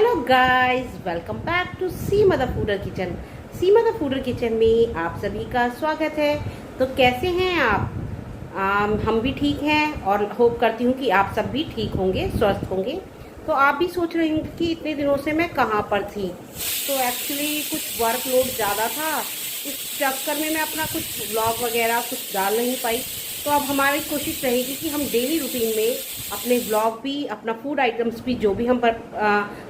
Hello guys, welcome back to C mother fooder kitchen. C mother fooder kitchen में आप सभी का स्वागत है। तो कैसे हैं आप? हम भी ठीक हैं और होप करती हूँ कि आप सब भी ठीक होंगे, स्वस्थ होंगे। तो आप भी सोच रहे होंगे कि इतने दिनों से मैं कहाँ पर थी। तो एक्चुअली कुछ वर्कलोड ज़्यादा था, इस चक्कर में मैं अपना कुछ ब्लॉग वगैरह कुछ डाल नहीं पाई। तो अब हमारी कोशिश रहेगी कि हम डेली रूटीन में अपने ब्लॉग भी, अपना फूड आइटम्स भी जो भी हम पर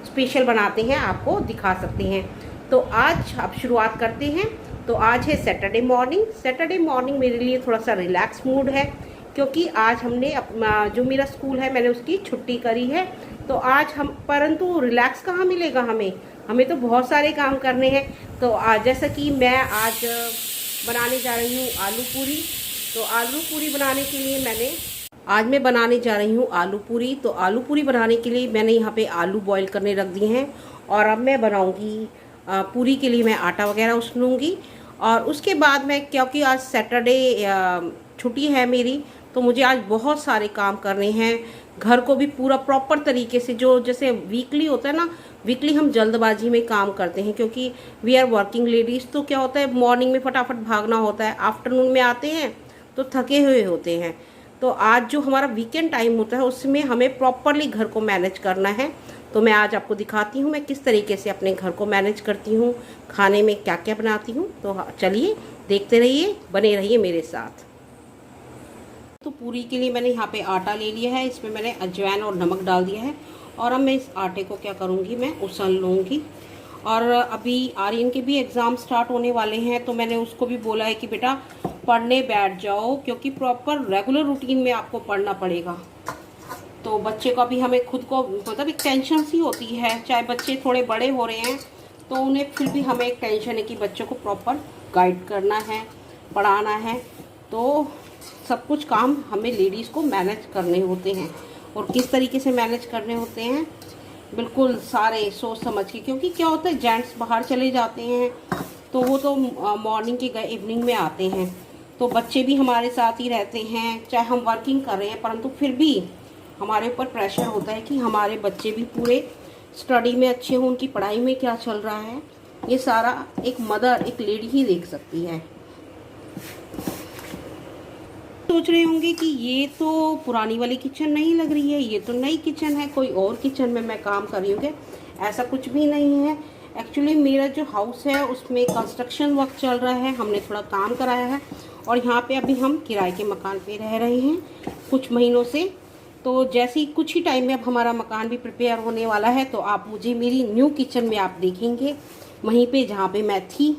स्पेशल बनाते हैं आपको दिखा सकते हैं। तो आज अब शुरुआत करते हैं। तो आज है सैटरडे मॉर्निंग। सैटरडे मॉर्निंग मेरे लिए थोड़ा सा रिलैक्स मूड है, क्योंकि आज हमने जो मेरा स्कूल है मैंने उसकी छुट्टी करी है। तो आज हम, परंतु रिलैक्स कहाँ मिलेगा हमें तो बहुत सारे काम करने हैं। तो आज जैसा कि मैं आज बनाने जा रही हूँ आलू पूरी। तो आलू पूरी बनाने के लिए मैं बनाने जा रही हूँ आलू पूरी। तो आलू पूरी बनाने के लिए मैंने यहाँ पे आलू बॉईल करने रख दिए हैं और अब मैं बनाऊँगी पूरी के लिए। मैं आटा वगैरह उसलूँगी और उसके बाद मैं, क्योंकि आज सैटरडे छुट्टी है मेरी, तो मुझे आज बहुत सारे काम करने हैं। घर को भी पूरा प्रॉपर तरीके से, जो जैसे वीकली होता है ना, वीकली हम जल्दबाजी में काम करते हैं क्योंकि वी आर वर्किंग लेडीज़। तो क्या होता है, मॉर्निंग में फटाफट भागना होता है, आफ्टरनून में आते हैं तो थके हुए होते हैं। तो आज जो हमारा वीकेंड टाइम होता है उसमें हमें प्रॉपरली घर को मैनेज करना है। तो मैं आज आपको दिखाती हूँ मैं किस तरीके से अपने घर को मैनेज करती हूँ, खाने में क्या क्या बनाती हूँ। तो चलिए देखते रहिए, बने रहिए मेरे साथ। तो पूरी के लिए मैंने यहाँ पे आटा ले लिया है, इसमें मैंने अजवाइन और नमक डाल दिया है और अब मैं इस आटे को क्या करूँगी, मैं उसल लूँगी। और अभी आर्यन के भी एग्ज़ाम स्टार्ट होने वाले हैं, तो मैंने उसको भी बोला है कि बेटा पढ़ने बैठ जाओ, क्योंकि प्रॉपर रेगुलर रूटीन में आपको पढ़ना पड़ेगा। तो बच्चे का भी, हमें खुद को मतलब एक टेंशन सी होती है, चाहे बच्चे थोड़े बड़े हो रहे हैं तो उन्हें फिर भी हमें एक टेंशन है कि बच्चों को प्रॉपर गाइड करना है, पढ़ाना है। तो सब कुछ काम हमें लेडीज़ को मैनेज करने होते हैं। और किस तरीके से मैनेज करने होते हैं, बिल्कुल सारे सोच समझ के। क्योंकि क्या होता है, जेंट्स बाहर चले जाते हैं तो वो तो मॉर्निंग के गए इवनिंग में आते हैं, तो बच्चे भी हमारे साथ ही रहते हैं, चाहे हम वर्किंग कर रहे हैं, परंतु फिर भी हमारे ऊपर प्रेशर होता है कि हमारे बच्चे भी पूरे स्टडी में अच्छे हों, उनकी पढ़ाई में क्या चल रहा है, ये सारा एक मदर, एक लेडी ही देख सकती है। सोच रहे होंगे कि ये तो पुरानी वाली किचन नहीं लग रही है, ये तो नई किचन है, कोई और किचन में मैं काम कर रही हूँ। ऐसा कुछ भी नहीं है। एक्चुअली मेरा जो हाउस है उसमें कंस्ट्रक्शन वर्क चल रहा है, हमने थोड़ा काम कराया है और यहाँ पे अभी हम किराए के मकान पे रह रहे हैं कुछ महीनों से। तो जैसे ही कुछ ही टाइम में अब हमारा मकान भी प्रिपेयर होने वाला है, तो आप मुझे मेरी न्यू किचन में आप देखेंगे, वहीं पे जहाँ पे मैं थी।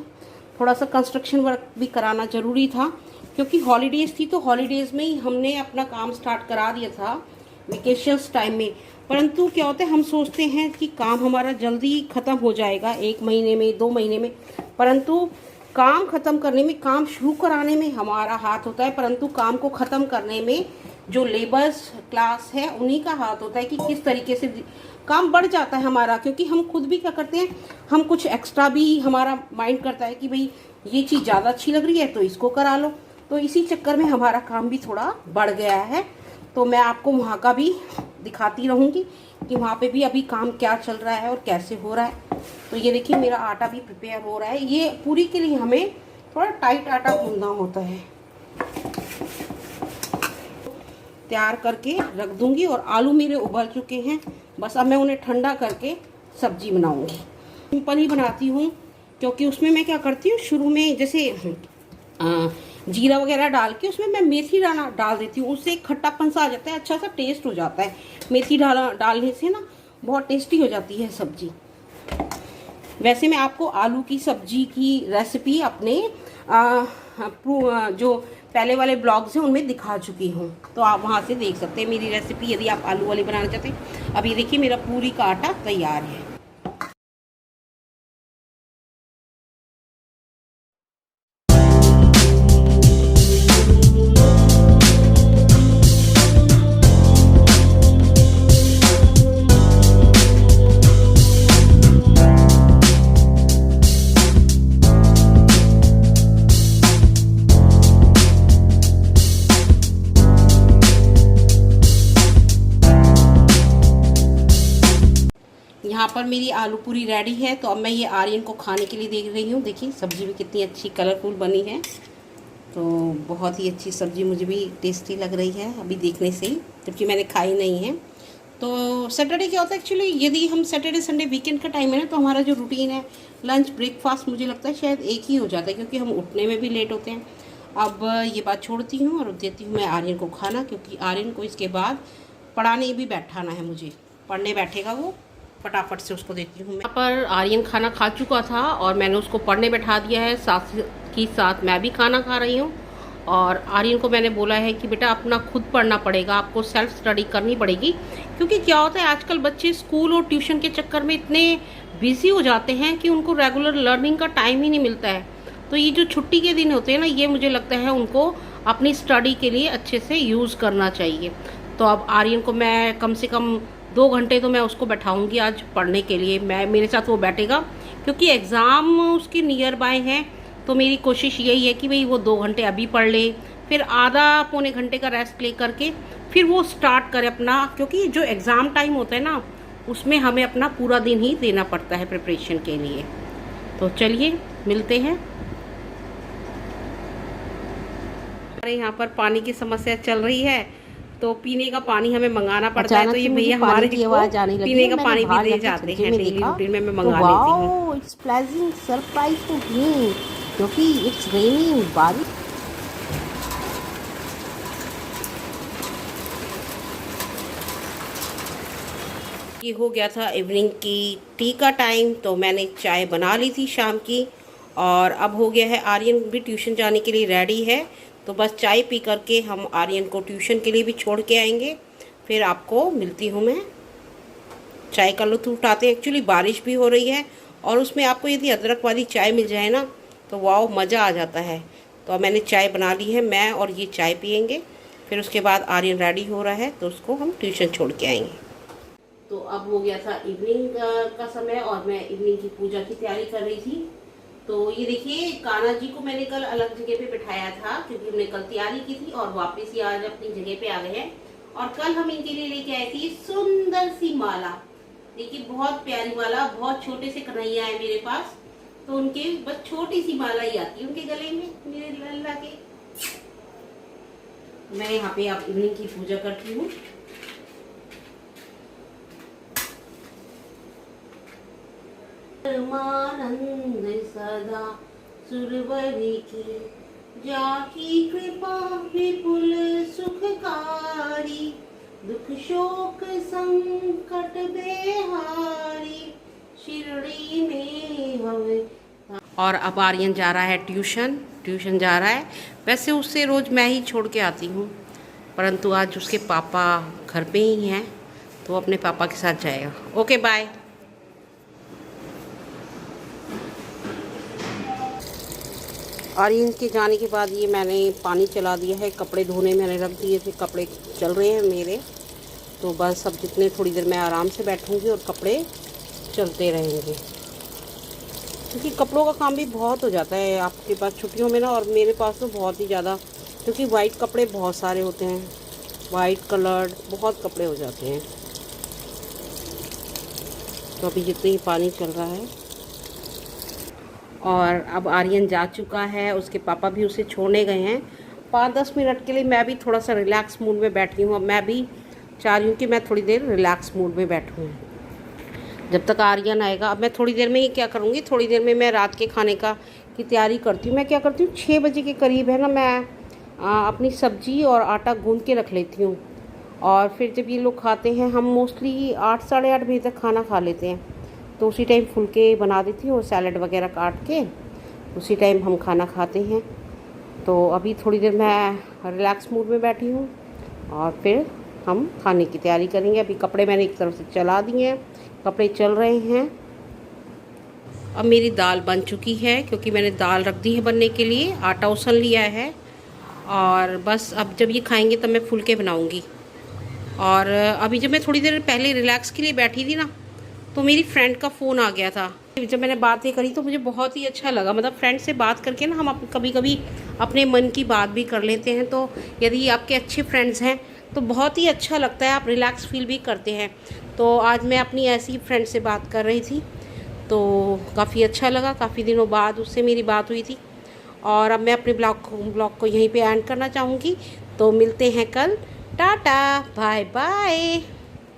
थोड़ा सा कंस्ट्रक्शन वर्क भी कराना ज़रूरी था क्योंकि हॉलीडेज़ थी, तो हॉलीडेज़ में ही हमने अपना काम स्टार्ट करा दिया था वेकेशंस टाइम में। परंतु क्या होता है, हम सोचते हैं कि काम हमारा जल्दी ख़त्म हो जाएगा, 1 महीने में, 2 महीने में, परंतु काम ख़त्म करने में, काम शुरू कराने में हमारा हाथ होता है, परंतु काम को ख़त्म करने में जो लेबर्स क्लास है उन्हीं का हाथ होता है कि किस तरीके से काम बढ़ जाता है हमारा। क्योंकि हम खुद भी क्या करते हैं, हम कुछ एक्स्ट्रा भी, हमारा माइंड करता है कि भाई ये चीज़ ज़्यादा अच्छी लग रही है तो इसको करा लो। तो इसी चक्कर में हमारा काम भी थोड़ा बढ़ गया है। तो मैं आपको वहाँ का भी दिखाती रहूँगी कि वहाँ पे भी अभी काम क्या चल रहा है और कैसे हो रहा है। तो ये देखिए मेरा आटा भी प्रिपेयर हो रहा है। ये पूरी के लिए हमें थोड़ा टाइट आटा गूंदना होता है। तैयार करके रख दूँगी और आलू मेरे उबल चुके हैं, बस अब मैं उन्हें ठंडा करके सब्जी बनाऊँगी। सिंपल ही बनाती हूँ क्योंकि उसमें मैं क्या करती हूँ, शुरू में जैसे जीरा वगैरह डाल के उसमें मैं मेथी डाल देती हूँ, उससे एक खट्टापन सा आ जाता है, अच्छा सा टेस्ट हो जाता है। मेथी डालने से ना बहुत टेस्टी हो जाती है सब्जी। वैसे मैं आपको आलू की सब्जी की रेसिपी अपने जो पहले वाले ब्लॉग्स हैं उनमें दिखा चुकी हूँ, तो आप वहाँ से देख सकते हैं मेरी रेसिपी, यदि आप आलू वाली बनाना चाहते हैं। अब ये देखिए मेरा पूरी का आटा तैयार है। यहाँ पर मेरी आलू पूरी रेडी है। तो अब मैं ये आर्यन को खाने के लिए देख रही हूँ। देखिए सब्ज़ी भी कितनी अच्छी कलरफुल बनी है। तो बहुत ही अच्छी सब्ज़ी, मुझे भी टेस्टी लग रही है अभी देखने से ही, जबकि मैंने खाई नहीं है। तो सैटरडे क्या होता है एक्चुअली, यदि हम सैटरडे संडे वीकेंड का टाइम है ना, तो हमारा जो रूटीन है लंच ब्रेकफास्ट मुझे लगता है शायद एक ही हो जाता है, क्योंकि हम उठने में भी लेट होते हैं। अब ये बात छोड़ती हूँ और देती हूँ मैं आर्यन को खाना, क्योंकि आर्यन को इसके बाद पढ़ाने भी बैठाना है मुझे। पढ़ने बैठेगा वो, फटाफट से उसको देती हूँ मैं। यहाँ पर आर्यन खाना खा चुका था और मैंने उसको पढ़ने बैठा दिया है, साथ ही साथ मैं भी खाना खा रही हूँ। और आर्यन को मैंने बोला है कि बेटा अपना खुद पढ़ना पड़ेगा, आपको सेल्फ स्टडी करनी पड़ेगी, क्योंकि क्या होता है आजकल बच्चे स्कूल और ट्यूशन के चक्कर में इतने बिजी हो जाते हैं कि उनको रेगुलर लर्निंग का टाइम ही नहीं मिलता है। तो ये जो छुट्टी के दिन होते हैं ना, ये मुझे लगता है उनको अपनी स्टडी के लिए अच्छे से यूज़ करना चाहिए। तो अब आर्यन को मैं कम से कम 2 घंटे तो मैं उसको बैठाऊंगी आज पढ़ने के लिए। मेरे साथ वो बैठेगा, क्योंकि एग्ज़ाम उसके नियर बाय हैं। तो मेरी कोशिश यही है कि भाई वो 2 घंटे अभी पढ़ ले, फिर आधा पौने घंटे का रेस्ट ले करके फिर वो स्टार्ट करे अपना, क्योंकि जो एग्ज़ाम टाइम होता है ना, उसमें हमें अपना पूरा दिन ही देना पड़ता है प्रिपरेशन के लिए। तो चलिए मिलते हैं। हमारे यहाँ पर पानी की समस्या चल रही है, तो पीने का पानी हमें मंगाना पड़ता है। तो ये भैया हमारे पीने का पानी भी दे जाते हैं डेली रूटीन में, मैं मंगा लेती हूँ। It's pleasant surprise to me, क्योंकि इट्स रेनिंग, बारिश। ये हो गया था इवनिंग की टी का टाइम, तो मैंने चाय बना ली थी शाम की। और अब हो गया है आर्यन भी ट्यूशन जाने के लिए रेडी है। तो बस चाय पी करके हम आर्यन को ट्यूशन के लिए भी छोड़ के आएंगे, फिर आपको मिलती हूँ मैं। चाय का लुत्फ़ उठाते हैं। एक्चुअली बारिश भी हो रही है, और उसमें आपको यदि अदरक वाली चाय मिल जाए ना, तो वाओ मज़ा आ जाता है। तो अब मैंने चाय बना ली है, मैं और ये चाय पियेंगे, फिर उसके बाद आर्यन रेडी हो रहा है तो उसको हम ट्यूशन छोड़ के आएंगे। तो अब हो गया था इवनिंग का समय, और मैं इवनिंग की पूजा की तैयारी कर रही थी। तो ये देखिए कान्हा जी को मैंने कल अलग जगह पे बिठाया था, क्योंकि हमने कल तैयारी की थी, और वापस ही आज अपनी जगह पे आ गए हैं। और कल हम इनके लिए लेके आए थी सुंदर सी माला। देखिए बहुत प्यारी माला, बहुत छोटे से कन्हैया है मेरे पास, तो उनके बस छोटी सी माला ही आती है उनके गले में, मेरे लल्ला के। मैं यहाँ पे आप इवनिंग की पूजा करती हूँ। परमानंद सदा सुरवरी की, जाकी कृपा विपुल सुखकारी, दुख शोक संकट बेहारी, शिरडी में हवे। और अब आर्यन जा रहा है ट्यूशन जा रहा है। वैसे उससे रोज़ मैं ही छोड़ के आती हूँ, परंतु आज उसके पापा घर पे ही हैं, तो अपने पापा के साथ जाएगा। Okay bye. आर्यन के जाने के बाद ये मैंने पानी चला दिया है, कपड़े धोने मैंने रख दिए थे, कपड़े चल रहे हैं मेरे। तो बस अब जितने थोड़ी देर मैं आराम से बैठूंगी और कपड़े चलते रहेंगे, क्योंकि कपड़ों का काम भी बहुत हो जाता है आपके पास छुट्टियों में ना, और मेरे पास तो बहुत ही ज़्यादा, क्योंकि वाइट कपड़े बहुत सारे होते हैं, वाइट कलर्ड बहुत कपड़े हो जाते हैं। तो अभी जितने ही पानी चल रहा है, और अब आर्यन जा चुका है, उसके पापा भी उसे छोड़ने गए हैं। 5-10 मिनट के लिए मैं भी थोड़ा सा रिलैक्स मूड में बैठी हूँ। अब मैं भी चाह रही हूँ कि मैं थोड़ी देर रिलैक्स मूड में बैठूँ जब तक आर्यन आएगा। अब मैं थोड़ी देर में ही क्या करूँगी, थोड़ी देर में मैं रात के खाने की तैयारी करती हूँ। मैं क्या करती हूँ, 6 बजे के करीब है ना, मैं अपनी सब्ज़ी और आटा गूँध के रख लेती हूँ, और फिर जब ये लोग खाते हैं, हम मोस्टली 8 साढ़े 8 बजे तक खाना खा लेते हैं, तो उसी टाइम फुलके बना देती हूँ, सैलड वगैरह काट के उसी टाइम हम खाना खाते हैं। तो अभी थोड़ी देर मैं रिलैक्स मूड में बैठी हूँ, और फिर हम खाने की तैयारी करेंगे। अभी कपड़े मैंने एक तरफ से चला दिए हैं, कपड़े चल रहे हैं। अब मेरी दाल बन चुकी है, क्योंकि मैंने दाल रख दी है बनने के लिए, आटा उसल लिया है, और बस अब जब ये खाएंगे तब मैं फुलके बनाऊँगी। और अभी जब मैं थोड़ी देर पहले रिलैक्स के लिए बैठी थी ना, तो मेरी फ्रेंड का फ़ोन आ गया था। जब मैंने बातें करी तो मुझे बहुत ही अच्छा लगा। मतलब फ्रेंड से बात करके ना, हम कभी कभी अपने मन की बात भी कर लेते हैं। तो यदि आपके अच्छे फ्रेंड्स हैं तो बहुत ही अच्छा लगता है, आप रिलैक्स फील भी करते हैं। तो आज मैं अपनी ऐसी फ्रेंड से बात कर रही थी, तो काफ़ी अच्छा लगा, काफ़ी दिनों बाद उससे मेरी बात हुई थी। और अब मैं अपने ब्लॉग को यहीं पे एंड करना चाहूँगी। तो मिलते हैं कल। Ta ta, bye bye.